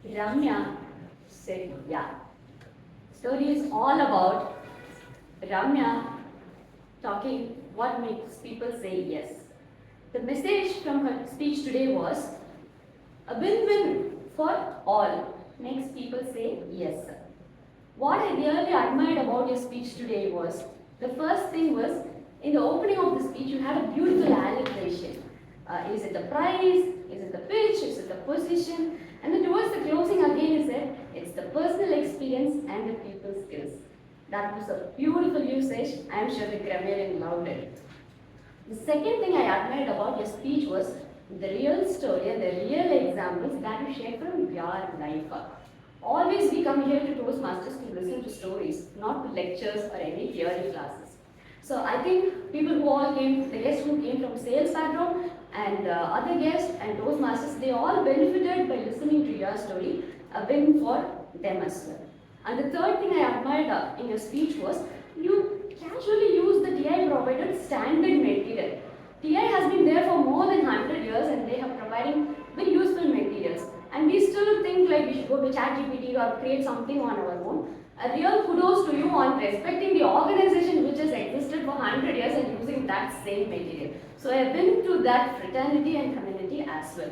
Ramya said yeah. Story is all about Ramya talking what makes people say yes. The message from her speech today was a win-win for all makes people say yes. What I really admired about your speech today was the first thing was in the opening of the speech you had a beautiful alliteration. Is it the price? Is it the pitch? Is it the position? And then towards the closing again you said it's the personal experience and the people skills. That was a beautiful usage. I am sure the grammarian loved it. The second thing I admired about your speech was the real story and the real examples that you shared from your life. Always we come here to Toastmasters to listen to stories, not to lectures or any theory classes. So I think people who all came, the guests who came from sales background and other guests and Toastmasters, they all benefited by listening to your story, a win for them as well. And the third thing I admired in your speech was you casually use the TI provided standard material. TI has been there for more than 100 years and they have providing very useful materials. And we still think like we should go to ChatGPT or create something on our own. A real kudos to you on respecting the organization which has existed for 100 years and using that same material. So I have been to that fraternity and community as well.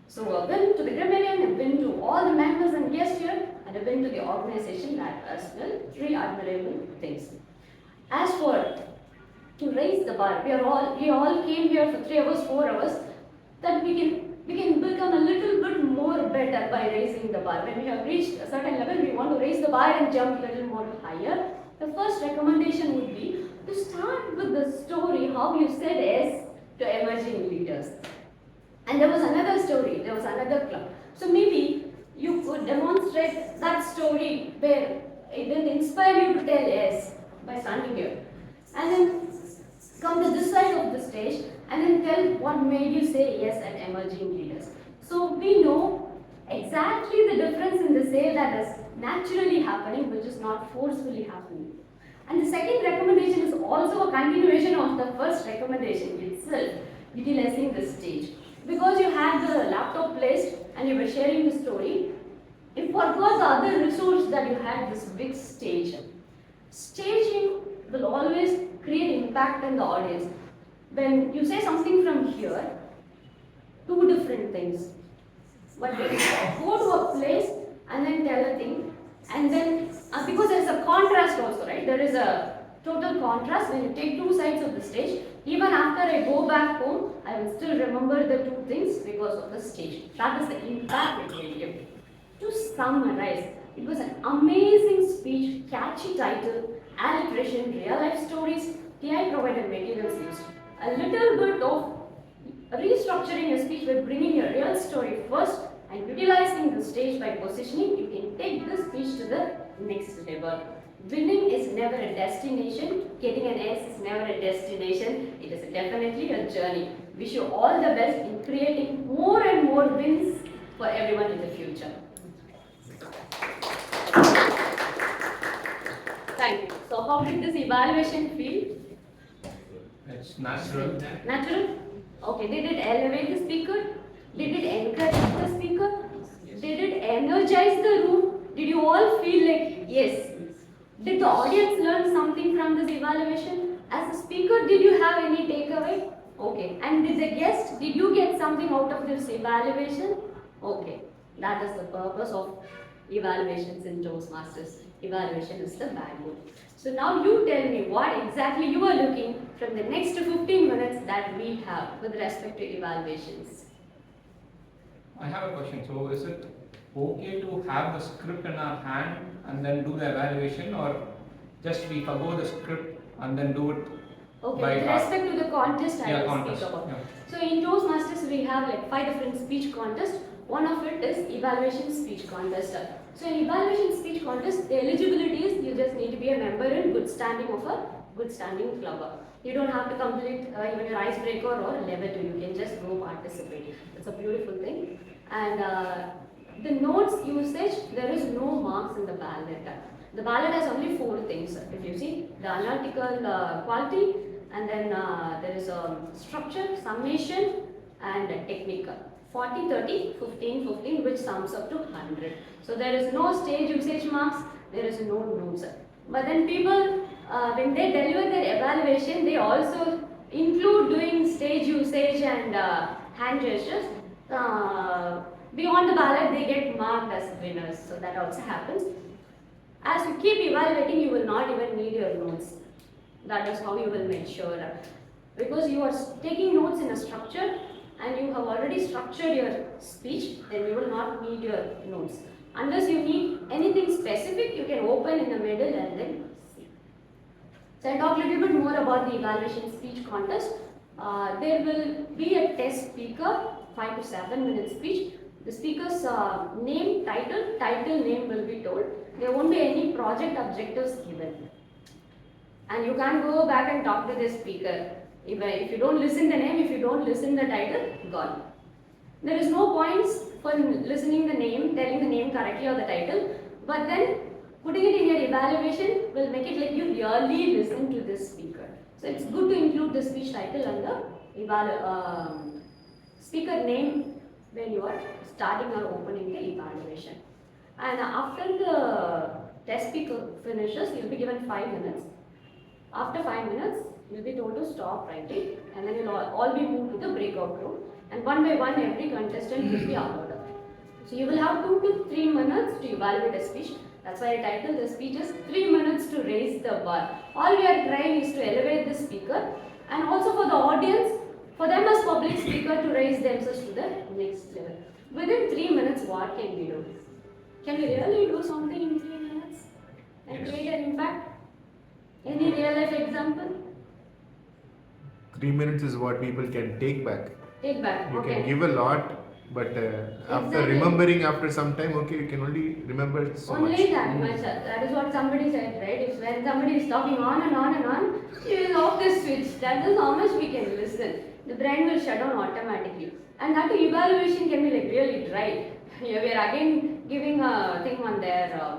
So a win to the grammarian, a win to all the members and guests here, and a win to the organization that as well. Three admirable things. As for to raise the bar, we all came here for 3 hours, 4 hours, that we can become a little bit more better by raising the bar. When we have reached a certain level, we want to raise the bar and jump a little more higher. The first recommendation would be to start with the story how you said yes to emerging leaders. And there was another story, there was another club. So maybe you could demonstrate that story where it will inspire you to tell yes by standing here. And then come to this side of the stage and then tell what made you say yes at emerging leaders. So we know exactly the difference in the sale that is naturally happening, which is not forcefully happening. And the second recommendation is also a continuation of the first recommendation itself, utilizing the stage. Because you had the laptop placed and you were sharing the story, you forgot the other resource that you had, this big stage. Staging will always create impact in the audience. When you say something from here, two different things. But when you go to a place and then tell a thing, and then because there is a contrast also, right? There is a total contrast when you take two sides of the stage. Even after I go back home, I will still remember the two things because of the stage. That is the impact it will give. To summarize, it was an amazing speech, catchy title, alliteration, real life stories, TI provided materials used. A little bit of restructuring your speech by bringing your real story first and utilizing the stage by positioning, you can take this speech to the next level. Winning is never a destination. Getting an S is never a destination. It is definitely a journey. Wish you all the best in creating more and more wins for everyone in the future. Thank you. So how did this evaluation feel? It's natural. Natural? Okay. Did it elevate the speaker? Did it encourage the speaker? Did it energize the room? Did you all feel like, yes? Did the audience learn something from this evaluation? As a speaker, did you have any takeaway? Okay. And did the guest, did you get something out of this evaluation? Okay. That is the purpose of evaluations in Toastmasters. Evaluation is the backbone. So now you tell me what exactly you are looking from the next 15 minutes that we have with respect to evaluations. I have a question. So is it okay to have the script in our hand and then do the evaluation, or just we forgo the script and then do it? Okay, with respect to the contest, I will contest. speak about. Yeah. So in Toastmasters, we have like 5 different speech contests. One of it is evaluation speech contest. So in evaluation speech contest, the eligibility is you just need to be a member in good standing of a good standing club. You don't have to complete even your icebreaker or level 2. You can just go participate. It's a beautiful thing. And the notes usage, there is no marks in the ballot. The ballot has only 4 things. If you see, the analytical quality, and then there is a structure, summation, and technical. 40, 30, 15, 15, which sums up to 100. So there is no stage usage marks, there is no notes. But then people, when they deliver their evaluation, they also include doing stage usage and hand gestures. Beyond the ballot, they get marked as winners. So that also happens. As you keep evaluating, you will not even need your notes. That is how you will make sure. Because you are taking notes in a structure and you have already structured your speech, then you will not need your notes. Unless you need anything specific, you can open in the middle and then see. So I'll talk a little bit more about the evaluation speech contest. There will be a test speaker, 5 to 7 minute speech. The speaker's name, title name will be told. There won't be any project objectives given. And you can't go back and talk to the speaker. If you don't listen the name, if you don't listen the title, gone. There is no points for listening the name, telling the name correctly or the title, but then putting it in your evaluation will make it like you really listen to this speaker. So it's good to include the speech title and the speaker name when you are starting or opening the evaluation. And after the test speaker finishes, you'll be given 5 minutes. After 5 minutes, you'll be told to stop writing, and then you'll all be moved to the breakout room, and one by one every contestant will be allowed. So you will have 2 to 3 minutes to evaluate a speech. That's why I titled the speech as 3 minutes to raise the bar. All we are trying is to elevate the speaker, and also for the audience, for them as public speaker to raise themselves to the next level. Within 3 minutes, what can we do? Can we really do something in 3 minutes and create an impact? Any real life example? 3 minutes is what people can take back. Take back. You Okay. can give a lot, but after Exactly. remembering after some time, okay, you can only remember so Only much. that much. That is what somebody said, right? If when somebody is talking on and on and on, you will off the switch. That is how much we can listen. The brain will shut down automatically. And that evaluation can be like really dry. Here we are again giving a thing on their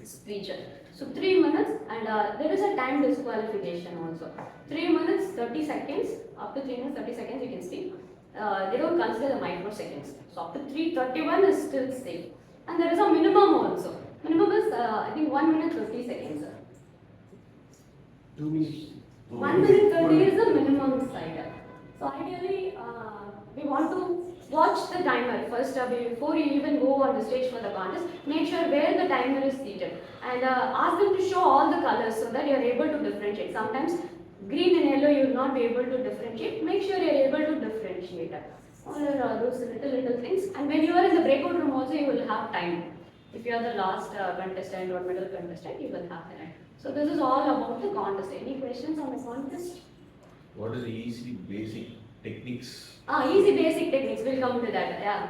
speech. So 3 minutes, and there is a time disqualification also. 3 minutes, 30 seconds. After 3 minutes, 30 seconds, you can speak. They don't consider the microseconds. So after 3:31 is still safe. And there is a minimum also. Minimum is I think 1 minute 30 seconds. 2 minutes. 1 minute 30 is the minimum side. So ideally, we want to watch the timer first before you even go on the stage for the contest. Make sure where the timer is seated, and ask them to show all the colors so that you are able to differentiate. Sometimes green and yellow you will not be able to differentiate. Make sure you are able to differentiate. All are those little things. And when you are in the breakout room also, you will have time. If you are the last contestant or middle contestant, you will have time. So this is all about the contest. Any questions on the contest? What are the easy basic techniques? Easy basic techniques. We'll come to that. Yeah.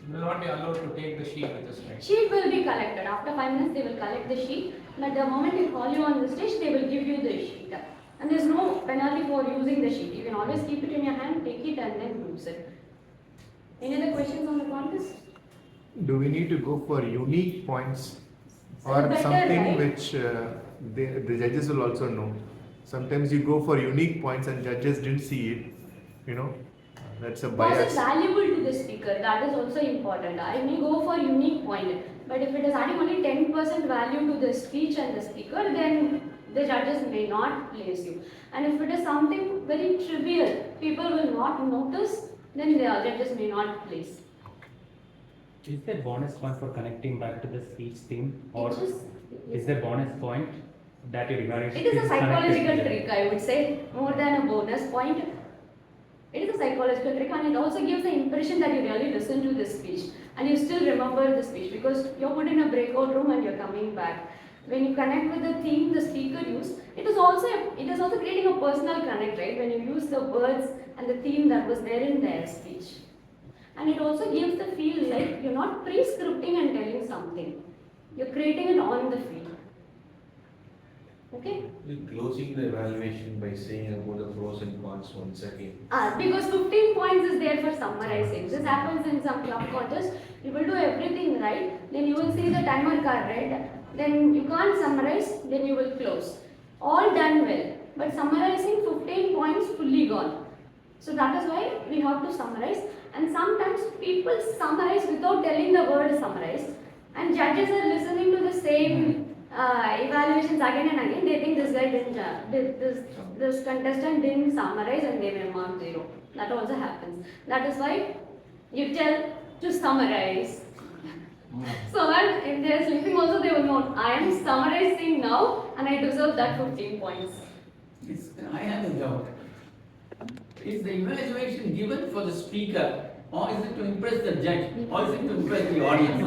You will not be allowed to take the sheet with us, right? Sheet will be collected. After 5 minutes, they will collect the sheet. But the moment they call you on the stage, they will give you the sheet. And there's no penalty for using the sheet. You can always keep it in your hand, take it, and then use it. Any other questions on the contest? Do we need to go for unique points or Better, something right? which the judges will also know? Sometimes you go for unique points and judges didn't see it. You know, that's a Was it bias. valuable to the speaker? That is also important. I may go for unique point, but if it is adding only 10% value to the speech and the speaker, then the judges may not place you. And if it is something very trivial, people will not notice, then the judges may not place. Is there bonus point for connecting back to the speech theme, or It is there bonus point that your evaluation It is a is connected psychological to the- trick, I would say, more than a bonus point. It is a psychological trick, and it also gives the impression that you really listen to the speech and you still remember the speech because you're put in a breakout room and you're coming back. When you connect with the theme the speaker used, it is also creating a personal connect, right? When you use the words and the theme that was there in their speech. And it also gives the feel like you're not pre-scripting and telling something. You're creating it on the field. Okay? You're closing the evaluation by saying about the pros and cons once again. Because 15 points is there for summarizing. This happens in some club contests. You will do everything right, then you will see the timer card red. Then you can't summarize, then you will close. All done well. But summarizing 15 points fully gone. So that is why we have to summarize. And sometimes people summarize without telling the word summarize, and judges are listening to the same evaluations again and again. They think this guy didn't, this contestant didn't summarize, and they will mark 0. That also happens. That is why you tell to summarize. So that if they are sleeping also, they will know, I am summarizing now and I deserve that 15 points. I have a doubt. Is the evaluation given for the speaker, or is it to impress the judge, or is it to impress the audience?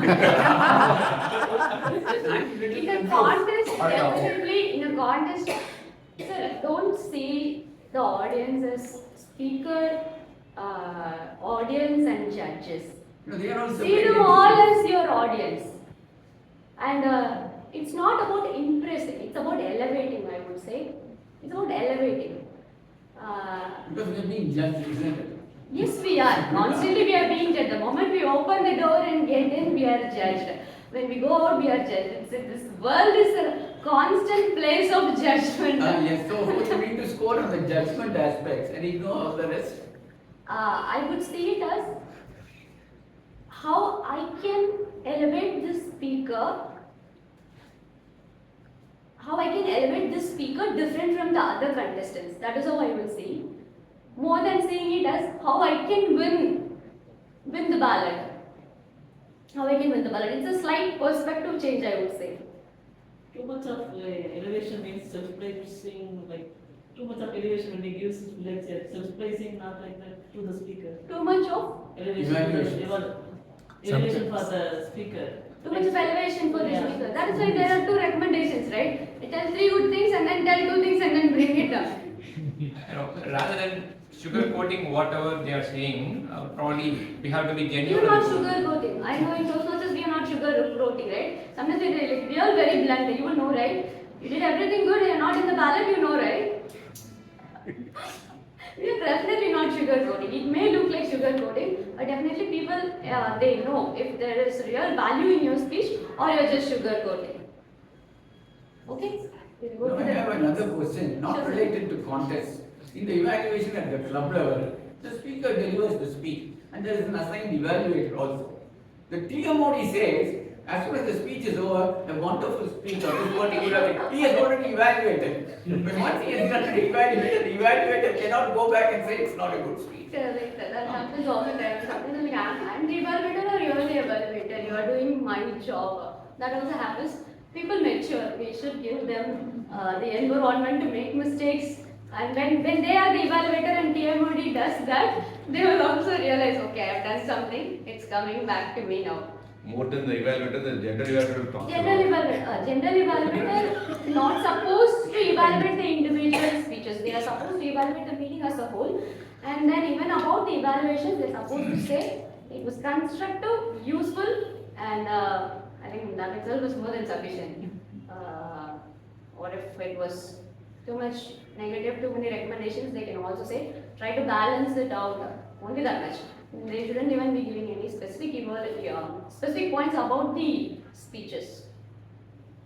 In a contest, definitely in a contest, sir, don't see the audience as speaker, audience and judges. No, they are all See separated. them all as your audience. And it's not about impressing, it's about elevating, I would say. It's about elevating. Because we are being judged, isn't it? Yes, we are. Constantly we are being judged. The moment we open the door and get in, we are judged. When we go out, we are judged. This world is a constant place of judgment. Yes, so you need to score on the judgment aspects and ignore all the rest. I would see it as how I can elevate this speaker, how I can elevate this speaker different from the other contestants. That is how I will see. More than seeing it as how I can win the ballot. How I can win the ballot. It's a slight perspective change, I would say. Too much of elevation means self-praising, like too much of elevation when he gives lecture, self-praising not like that to the speaker. Too much of Elevation, elevation for the speaker. Too much of elevation for the Yeah. speaker. That is why there are 2 recommendations, right? Tell 3 good things and then tell 2 things and then bring it down. Rather than sugarcoating whatever they are saying, probably we have to be You genuine. are not sugarcoating. I know in Toastmasters we are not sugarcoating, right? Sometimes we are very blunt. You will know, right? You did everything good. You are not in the ballot. You know, right? We are definitely not sugarcoating. It may look like sugarcoating, but definitely people they know if there is real value in your speech or you are just sugarcoating. Okay? We'll go No, to I the have another question, not Sure, sir. related to contest. In the evaluation at the club level, the speaker delivers the speech and there is an assigned evaluator also. The TMOD says, as soon as the speech is over, a wonderful speech or this particular, he has already evaluated. But once he has done the evaluator cannot go back and say it's not a good speech. Correct. That happens all the time. Sometimes like I'm the evaluator or you're the evaluator. You are doing my job. That also happens. People mature. We should give them the environment to make mistakes. And when they are the evaluator and TMOD does that, they will also realize, okay, I've done something. It's coming back to me now. More than the evaluator, the general evaluator will talk General about. evaluator not supposed to evaluate the individual speeches. They are supposed to evaluate the meeting as a whole. And then even about the evaluations, they're supposed to say it was constructive, useful, and I think that itself was more than sufficient. Or if it was too much negative, too many recommendations, they can also say try to balance it out. Only that much. They shouldn't even be giving any specific points about the speeches.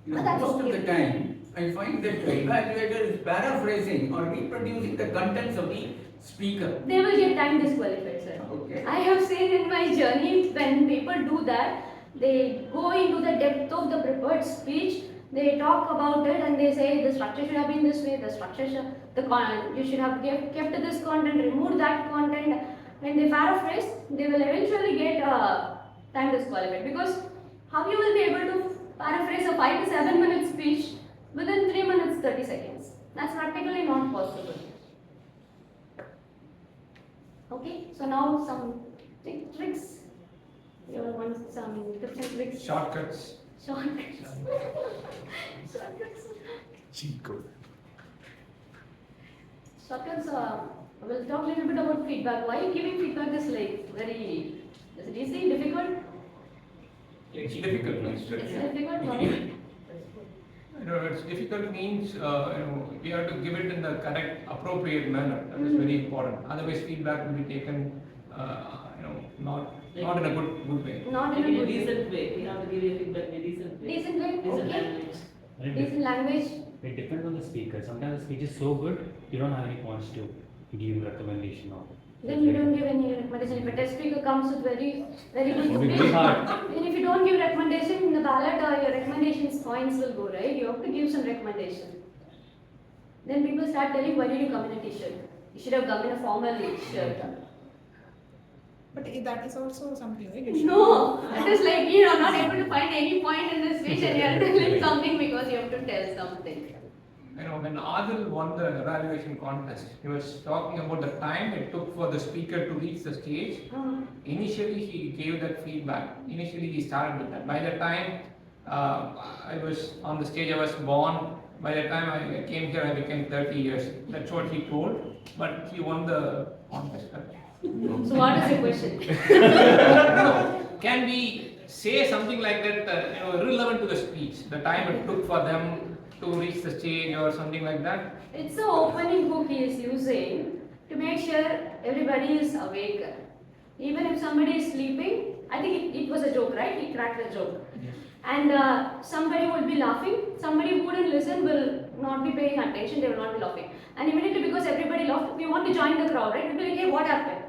You know, But that's most okay. of the time, I find that the evaluator is paraphrasing or reproducing the contents of the speaker. They will get time disqualified, sir. Okay. I have seen in my journey when people do that, they go into the depth of the prepared speech, they talk about it and they say the structure should have been this way, the structure should, you should have kept this content, removed that content. When they paraphrase, they will eventually get time disqualified, because how you will be able to paraphrase a 5 to 7 minute speech within 3 minutes 30 seconds? That's practically not possible. Okay, so now some tricks. You want some tips and tricks? Shortcuts. Shortcuts. Shortcuts. Cheat code. Shortcuts. We'll talk a little bit about feedback. Why giving feedback is like very, is it easy, difficult? It's difficult. It's difficult. Why? It's difficult means we have to give it in the correct, appropriate manner. That is very important. Otherwise, feedback will be taken, not in a good way. Not in a In a good way. decent way, we have to give you feedback in a decent way. Decent way, Decent okay. language. Decent language. It depends on the speaker. Sometimes the speech is so good, you don't have any points to give recommendation on. Then you don't give any recommendation. If a test speaker comes with very good It'll be speech, very hard. then if you don't give recommendation in the ballot, your recommendations points will go, right? You have to give some recommendation. Then people start telling, why did you come in a t-shirt? You should have come in a formal shirt. But that is also something, right? No, it is like you are not able to find any point in the speech and you are telling something because you have to tell something. When Adil won the evaluation contest, he was talking about the time it took for the speaker to reach the stage. Initially, he gave that feedback. Initially, he started with that. By the time I was on the stage, I was born. By the time I came here, I became 30 years. That's what he told. But he won the contest. So what is your question? Can we say something like that, relevant to the speech, the time it took for them to reach the stage or something like that? It's the opening hook he is using to make sure everybody is awake. Even if somebody is sleeping, I think it was a joke, right? He cracked the joke. Yes. And somebody would be laughing, somebody who wouldn't listen will not be paying attention, they will not be laughing. And immediately because everybody laughed, we want to join the crowd, right? We'll be like, hey, what happened?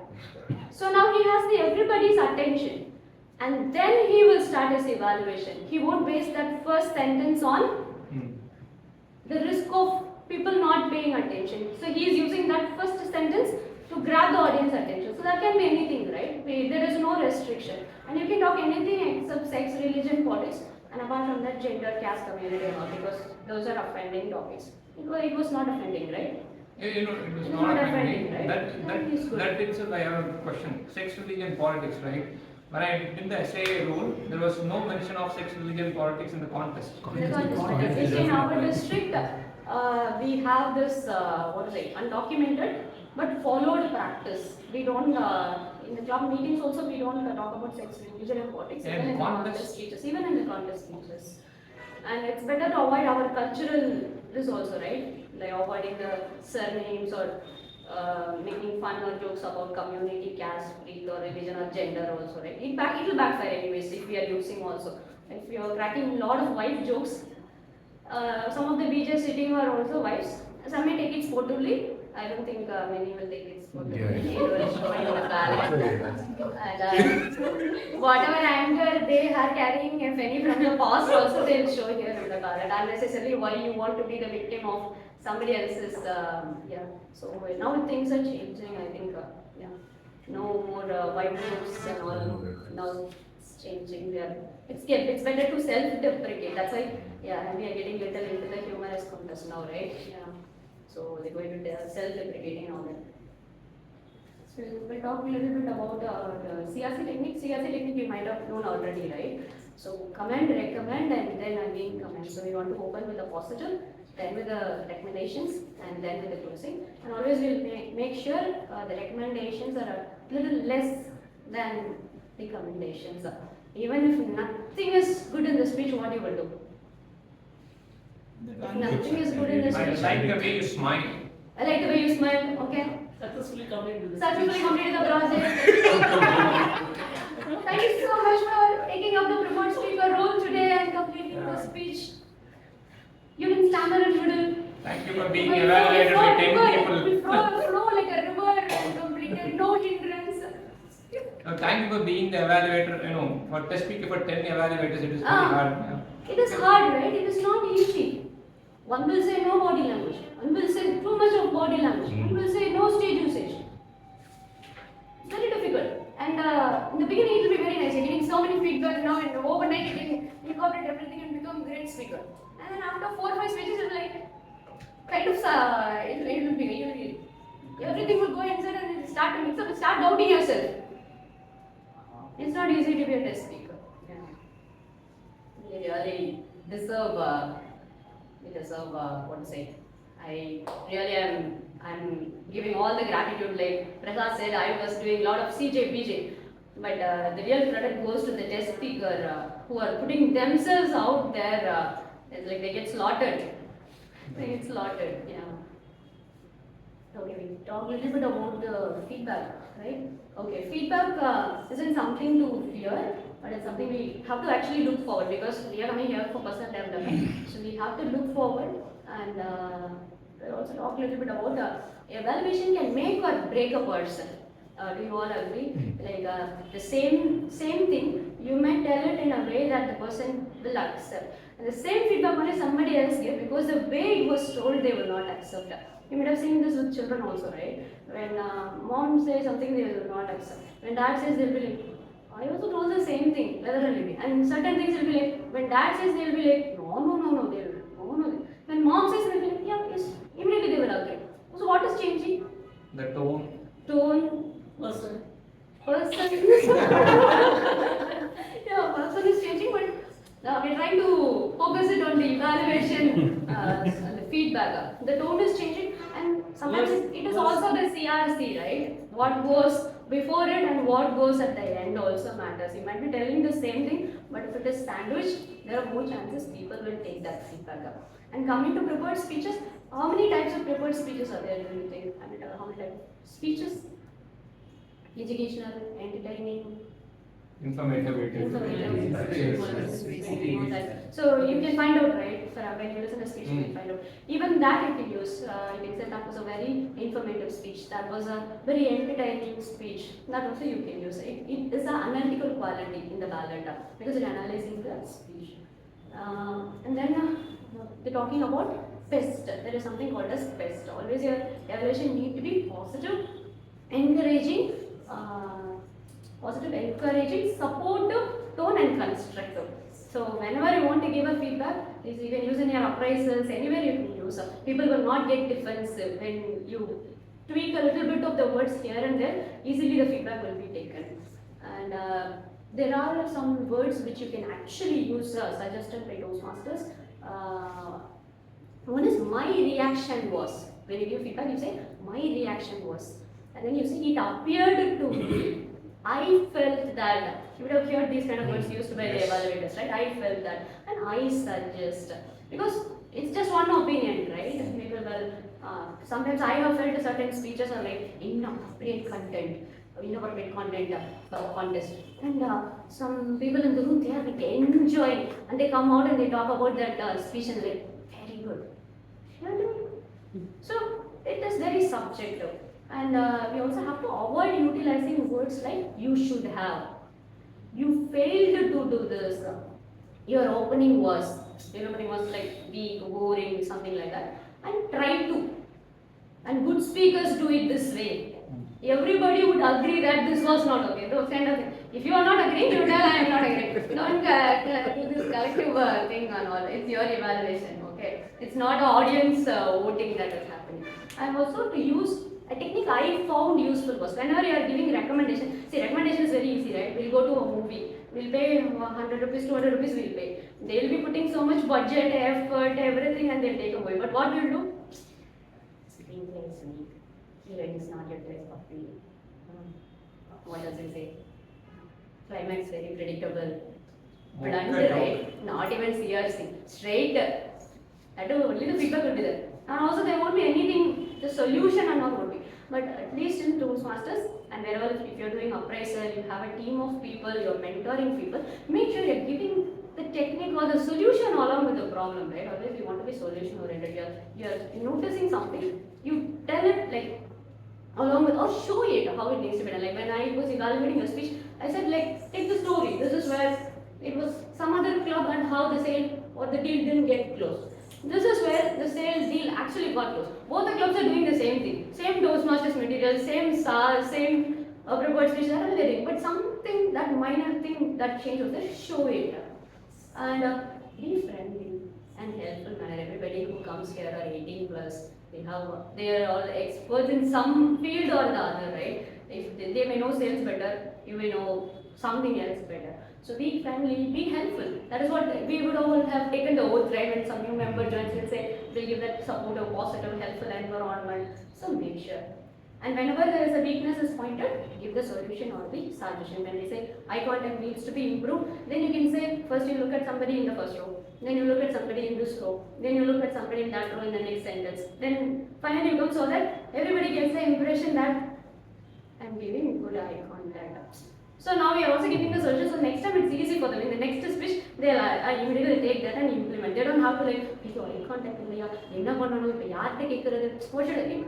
So now he has everybody's attention. And then he will start his evaluation. He won't base that first sentence on the risk of people not paying attention. So he is using that first sentence to grab the audience attention. So that can be anything, right? There is no restriction. And you can talk anything except sex, religion, politics, and apart from that, gender, caste, community, and all, because those are offending topics. It was not offending, right? It was It's not not offending. offending, right? That itself I have a question. Sex, religion, politics, right? When I did the essay role, there was no mention of sex, religion, politics in the contest. In our district, we have this, undocumented but followed practice. We don't, in the club meetings also, we don't talk about sex, religion and politics, And even in the contest speeches, even in the contest speeches. And it's better to avoid our cultural, this also, right? Like avoiding the surnames or making fun or jokes about community, caste, creed or religion or gender also, right? It will backfire anyways if we are using also. If you are cracking a lot of wife jokes, some of the BJs sitting are also wives. Some may take it sportively. I don't think many will take it sportively. Yeah. They will show in the ballot. And whatever anger they are carrying, if any from the past, also they will show here in the ballot. Unnecessarily, why you want to be the victim of somebody else's, So now things are changing, I think, no more white jokes and all. Now it's changing. It's better to self-deprecate. That's why, we are getting little into the humorous contest now, right? Yeah. So they're going to self-deprecating and all that. So we'll talk a little bit about CRC technique. CRC technique you might have known already, right? So commend, recommend, and then again comment. So we want to open with the positive, then with the recommendations, and then with the closing. And always we'll make sure the recommendations are a little less than the recommendations. Even if nothing is good in the speech, what you will do? If nothing is good in the I speech. like the way you smile. I like the way you smile, okay? Successfully completed the Successfully speech. completed the project. Thank you so much for taking up the preferred speaker role today and completing the speech. You didn't stammer and fiddle. Thank you for being evaluated by 10 people. Flow like a river and completed, no hindrance. Thank you for being the evaluator. For test speaker for 10 evaluators, it is very hard. Yeah. It is hard, right? It is not easy. One will say no body language. One will say too much of body language. One will say no stage usage. It's very difficult. And in the beginning, it will be very nice. You're getting so many feedback now, and overnight you can incorporate everything and become a great speaker. And then after 4 or 5 speeches, it will it will be everything will go inside and it start to mix up. Start doubting yourself. It's not easy to be a test speaker. You really deserve. What to say. I really I'm giving all the gratitude. Like Prasad said, I was doing a lot of CJ, PJ. But the real credit goes to the test speaker who are putting themselves out there. It's like they get slaughtered. They get slaughtered, Okay, we talk a little bit about the feedback, right? Okay, feedback isn't something to fear, but it's something we have to actually look forward, because we are coming here for personal development. So we have to look forward, and we'll also talk a little bit about evaluation can make or break a person. Do you all agree? Like the same thing, you may tell it in a way that the person will accept. And the same feedback only somebody else gave, because the way it was told, they will not accept. You might have seen this with children also, right? When mom says something, they will not accept. When dad says, they'll be like, I also told the same thing, literally. And certain things will be like, when dad says, they'll be like, no, they will, no. When mom says, they'll be like, yeah, yes, immediately they will agree. So what is changing? The tone. Person. Yeah, person is changing, but we're trying to focus it on the evaluation, and the feedback. The tone is changing, and sometimes it is also the CRC, right? What goes before it and what goes at the end also matters. You might be telling the same thing, but if it is sandwiched, there are more chances people will take that feedback up. And coming to prepared speeches, how many types of prepared speeches are there, do you think? I mean, how many types of speeches? Educational, entertaining, Informative. so you can find out, right? When you listen to speech, you can find out. Even that you can use. You can say that was a very informative speech. That was a very entertaining speech. That also you can use. It is an analytical quality in the ballot because it's analyzing the speech. And then they're talking about PEST. There is something called as PEST. Always your evaluation need to be positive, encouraging, supportive, tone and constructive. So whenever you want to give a feedback, you can use in your appraisals, anywhere you can use. People will not get defensive when you tweak a little bit of the words here and there. Easily the feedback will be taken. And there are some words which you can actually use suggested by Toastmasters. One is my reaction was. When you give feedback, you say my reaction was. And then you say it appeared to me. I felt that. You would have heard these kind of words used by the evaluators, right? I felt that. And I suggest. Because it's just one opinion, right? People will, sometimes I have felt certain speeches are like inappropriate content, contest. And some people in the room, they are like enjoying. And they come out and they talk about that speech and like, very good. So it is very subjective. And we also have to avoid utilizing words like you should have. You failed to do this. Your opening was like weak, boring, something like that. And try to. And good speakers do it this way. Everybody would agree that this was not okay. Those kind of things. If you are not agreeing, you tell I am not agreeing. Don't do this collective thing and all. It's your evaluation, okay? It's not audience voting that is happening. And also to use a technique I found useful was whenever you are giving recommendation. See, recommendation is very easy, right? We'll go to a movie. We'll pay 100 rupees, 200 rupees. We'll pay. They'll be putting so much budget, effort, everything, and they'll take a movie. But what we'll do? Screenplay is weak. Heroine is not your best copy. What does it say? Climax very predictable. Blunt, right? Not even CRC. Straight. That only the feedback will be there. And also there won't be anything, the solution and all would be. But at least in Toastmasters and wherever if you're doing appraisal, you have a team of people, you're mentoring people, make sure you're giving the technique or the solution along with the problem, right? Always you want to be solution oriented. You're noticing something. You tell it like along with or show it how it needs to be done. Like when I was evaluating a speech, I said like take the story. This is where it was some other club and how the sale or the deal didn't get closed. This is where the sales deal actually got closed. Both the clubs are doing the same thing. Same Toastmasters material, same SARS, same prepared speech, that is there. But something, that minor thing that changed was there, show it. And be friendly and helpful manner. Everybody who comes here are 18 plus. They are all experts in some field or the other, right? If they may know sales better, you may know something else better. So be friendly, be helpful. That is what we would all have taken the oath, right? When some new member joins, we'll say we'll give that supportive, positive, helpful environment. So make sure. And whenever there is a weakness is pointed, give the solution or the suggestion. When they say eye contact needs to be improved, then you can say first you look at somebody in the first row, then you look at somebody in this row, then you look at somebody in that row in the next sentence. Then finally you come so that everybody gets the impression that I'm giving good eye contact. So now we are also giving the solution, so next time it's easy for them. In the next speech, they'll immediately take that and implement. They don't have to like, eye contact, it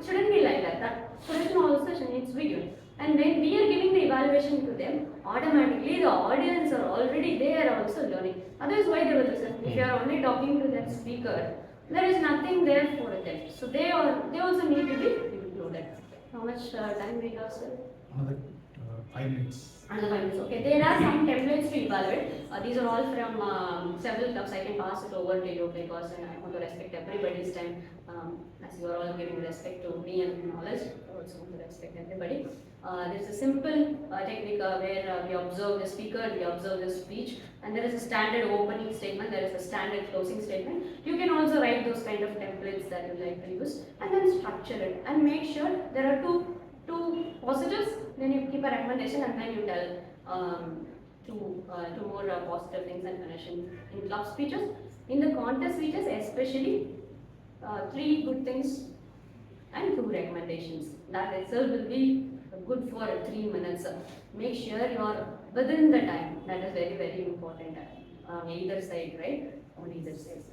shouldn't be like that. That solution also needs to be given. And when we are giving the evaluation to them, automatically the audience are already there also learning. Otherwise, why they will listen? If you are only talking to that speaker, there is nothing there for them. So they also need to be included. How much time we have, sir? Another 5 minutes. Another 5 minutes. Okay, there are some templates to evaluate. These are all from several clubs. I can pass it over to you because I want to respect everybody's time. As you are all giving respect to me and knowledge, I also want to respect everybody. There's a simple technique where we observe the speaker, we observe the speech, and there is a standard opening statement, there is a standard closing statement. You can also write those kind of templates that you like to use, and then structure it and make sure there are two positives, then you keep a recommendation, and then you tell two more positive things and finish in club speeches. In the contest speeches, especially 3 good things and 2 recommendations. That itself will be good for 3 minutes. Make sure you are within the time. That is very, very important. Either side, right? On either side.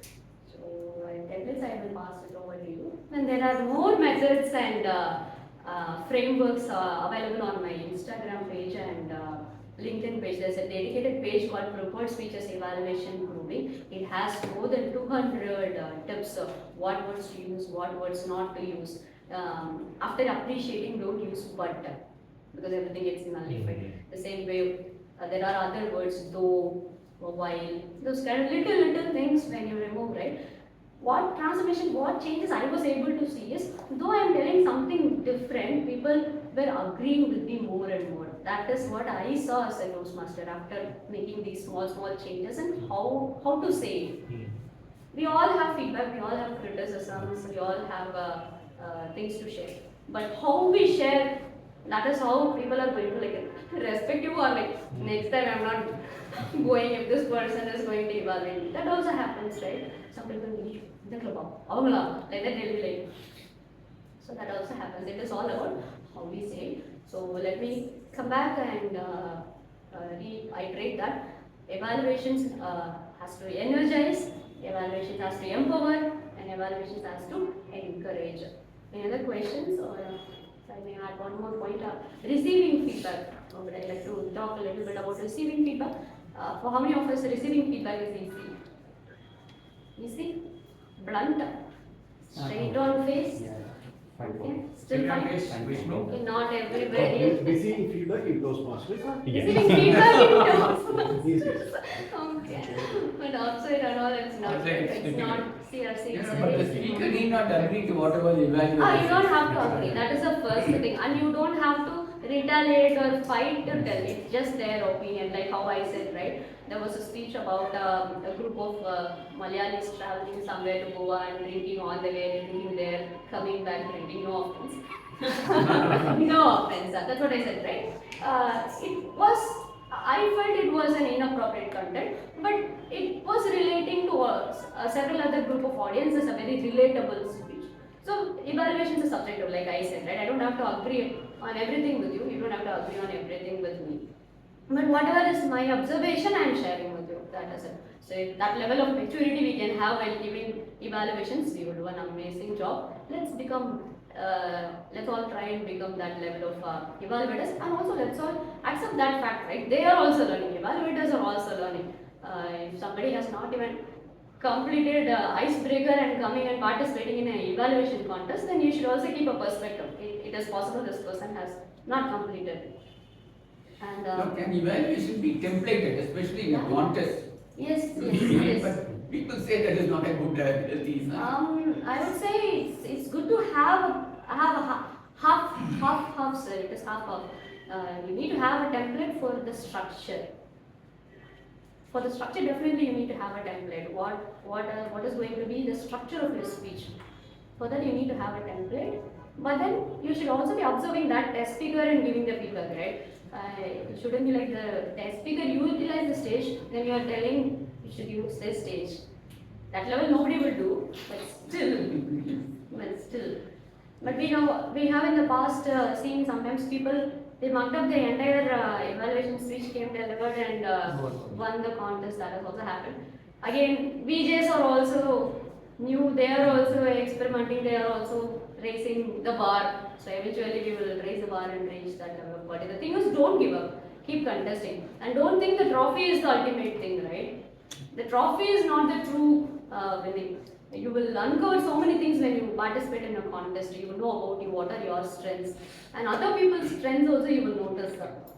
So, templates I will pass it over to you. And there are more methods and frameworks available on my Instagram page and LinkedIn page. There's a dedicated page called Prepared Speeches Evaluation Grooming. It has more than 200 tips of what words to use, what words not to use. After appreciating, don't use but, because everything gets nullified. The same way, there are other words, though, while, those kind of little things when you remove, right? What transformation, what changes I was able to see is, though I am telling something different, people were agreeing with me more and more. That is what I saw as a Toastmaster after making these small changes and how to say it. We all have feedback, we all have criticisms, we all have things to share. But how we share, that is how people are going to like respect you, or like next time I'm not going if this person is going to evaluate me. That also happens, right? Some people leave the club, like that they'll be like. So that also happens. It is all about how we say it. So let me come back and reiterate that evaluations has to energize, evaluations has to empower, and evaluations has to encourage. Any other questions, or I may add one more point? Receiving feedback. Would I like to talk a little bit about receiving feedback? For how many of us receiving feedback is easy? Easy? Blunt? Straight on face? Okay. Still fine? Okay, not everybody. Receiving feedback in Toastmasters. Receiving feedback in Toastmasters. Okay. But outside and all, it's not. It's not CRC. Yeah, but the speaker need not agree to whatever the evaluation. You don't have to agree. That is the first thing. And you don't have to retaliate or fight to tell. It's just their opinion, like how I said, right? There was a speech about a group of Malayalis traveling somewhere to Goa and drinking on the way, drinking there, coming back drinking. No offense. No offense. That's what I said, right? I felt it was an inappropriate content, but it was relating to several other group of audiences, a very relatable speech. So evaluation is subjective, like I said, right? I don't have to agree on everything with you. You don't have to agree on everything with me. But whatever is my observation, I am sharing with you. That is it. So if that level of maturity we can have while giving evaluations, we will do an amazing job. Let's all try and become that level of evaluators, and also let's all accept that fact, right? They are also learning. Evaluators are also learning. If somebody has not even completed icebreaker and coming and participating in an evaluation contest, then you should also keep a perspective. It is possible this person has not completed. And now, can evaluation be templated, especially in a contest? Yes. But people say that is not a good ability. I would say it's good to have a half, sir. It is half. You need to have a template for the structure. For the structure, definitely you need to have a template. What is going to be the structure of your speech? For that, you need to have a template. But then you should also be observing that test speaker and giving the feedback, right? It shouldn't be like the test speaker utilize the stage, then you are telling you should use this stage. That level nobody will do, but still. But we have in the past seen sometimes people, they mucked up the entire evaluation speech, came delivered and won the contest. That has also happened. Again, VJs are also new, they are also experimenting, they are also raising the bar. So eventually we will raise the bar and reach that level of quality. The thing is, don't give up. Keep contesting. And don't think the trophy is the ultimate thing, right? The trophy is not the true winning. You will uncover so many things when you participate in a contest. You will know about you, what are your strengths. And other people's strengths also you will notice.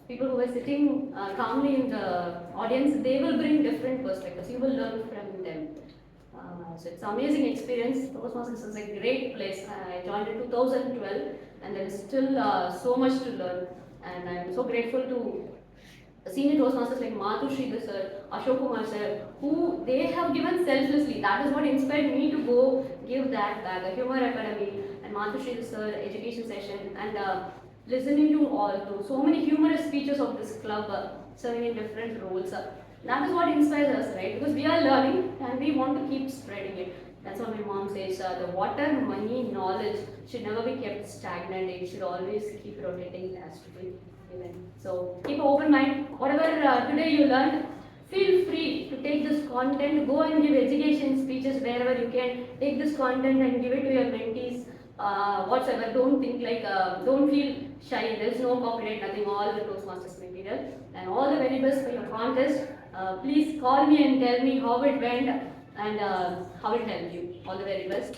People who are sitting calmly in the audience, they will bring different perspectives. You will learn from them. So it's an amazing experience. Toastmasters is a great place. I joined in 2012 and there is still so much to learn. And I'm so grateful to senior Toastmasters like Madhu sir, Ashok sir, who they have given selflessly. That is what inspired me to go give that back. A humor academy and Madhu sir education session and listening to so many humorous speeches of this club serving in different roles. That is what inspires us, right? Because we are learning and we want to keep spreading it. That's what my mom says. The water, money, knowledge should never be kept stagnant. It should always keep rotating. It has to be. Amen. So keep an open mind. Whatever today you learned, feel free to take this content. Go and give education speeches wherever you can. Take this content and give it to your mentees. Whatsoever. Don't think like, don't feel shy. There's no copyright, nothing. All the Toastmasters material. And all the very best for your contest. Please call me and tell me how it went and how it helped you. All the very best.